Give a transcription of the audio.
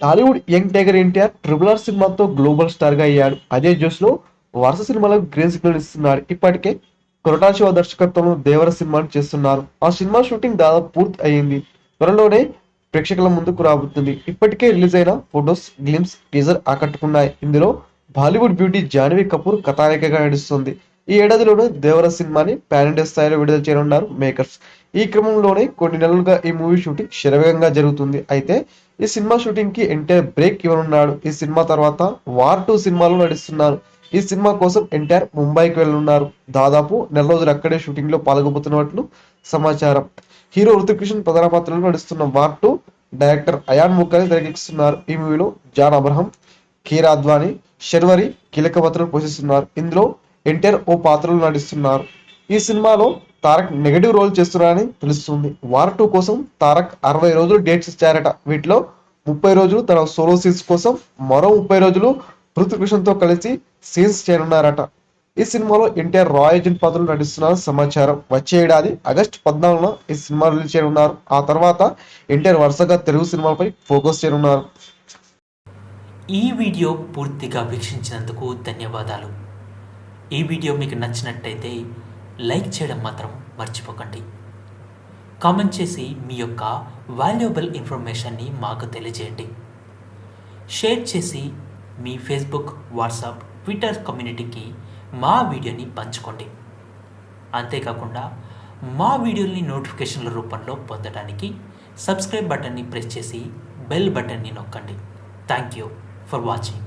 Tollywood young tiger NTR triple R సినిమాతో global star గా అయ్యాడు. అదే జోష్ లో వరుస సినిమాలకు గ్రీన్ సిగ్నల్ ఇస్తున్నాడు. ఇప్పటికే కొరటాల శివ దర్శకత్వంలో దేవర సినిమాను చేస్తున్నారు. ఆ సినిమా షూటింగ్ దాదాపు పూర్తి అయ్యింది. త్వరలోనే ప్రేక్షకుల ముందుకు రాబోతుంది. ఇప్పటికే రిలీజ్ అయిన ఫొటోస్, గ్లిమ్స్, టీజర్ ఆకట్టుకున్నాయి. ఇందులో బాలీవుడ్ బ్యూటీ జాన్వీ కపూర్ కథానాయికగా నడుస్తుంది. ఈ ఏడాదిలోనే దేవర సినిమాని పాన్ ఇండియా స్థాయిలో విడుదల చేయనున్నారు మేకర్స్. ఈ క్రమంలోనే కొన్ని నెలలుగా ఈ మూవీ షూటింగ్ శరవేగంగా జరుగుతుంది. అయితే ఈ సినిమా షూటింగ్ కి ఎన్టీఆర్ బ్రేక్ ఇవ్వనున్నాడు. ఈ సినిమా తర్వాత వార్ 2 సినిమాలో నటిస్తున్నారు. ఈ సినిమా కోసం ఎన్టీఆర్ ముంబైకి వెళ్లనున్నారు. దాదాపు నెల రోజులు అక్కడే షూటింగ్ లో పాల్గొబోతున్నట్లు సమాచారం. హీరో హృతిక్ రోషన్ ప్రధాన పాత్రలో నడుస్తున్న వార్ 2 డైరెక్టర్ అయాన్ ముఖర్జీ తెరకెక్కిస్తున్నారు. ఈ మూవీలో జాన్ అబ్రహం, కీరా అద్వానీ, శర్వరి కీలక పాత్రలు పోషిస్తున్నారు. ఇందులో ఎన్టీఆర్ ఓ పాత్రలో నటిస్తున్నారు. ఈ సినిమాలో తారక్ నెగటివ్ రోల్ చేస్తున్నారని తెలుస్తుంది. వార్ 2 కోసం తారక్ 60 రోజులు డేట్స్ ఇచ్చారట. వీటిలో 30 రోజులు తన సోలో సీన్స్ కోసం, మరో 30 రోజులు హృతిక్ రోషన్ తో కలిసి సీన్స్ చేయనున్నారట. ఈ సినిమాలో ఎన్టీఆర్ రాయ్ ఏజెంట్ పాత్రలో నటిస్తున్నారని సమాచారం. వచ్చే ఏడాది ఆగస్టు 14న ఈ సినిమా రిలీజ్ చేయనున్నారు. ఆ తర్వాత ఎన్టీఆర్ వరుసగా తెలుగు సినిమాలపై ఫోకస్ చేయనున్నారు. ఈ వీడియో పూర్తిగా వీక్షించినందుకు ధన్యవాదాలు. ఈ వీడియో మీకు నచ్చినట్టయితే లైక్ చేయడం మాత్రం మర్చిపోకండి. కామెంట్ చేసి మీ యొక్క వాల్యుబుల్ ఇన్ఫర్మేషన్ని మాకు తెలియజేయండి. షేర్ చేసి మీ ఫేస్బుక్, వాట్సాప్, ట్విట్టర్ కమ్యూనిటీకి మా వీడియోని పంచుకోండి. అంతేకాకుండా మా వీడియోని నోటిఫికేషన్ల రూపంలో పొందడానికి సబ్స్క్రైబ్ బటన్ని ప్రెస్ చేసి బెల్ బటన్ని నొక్కండి. Thank you for watching.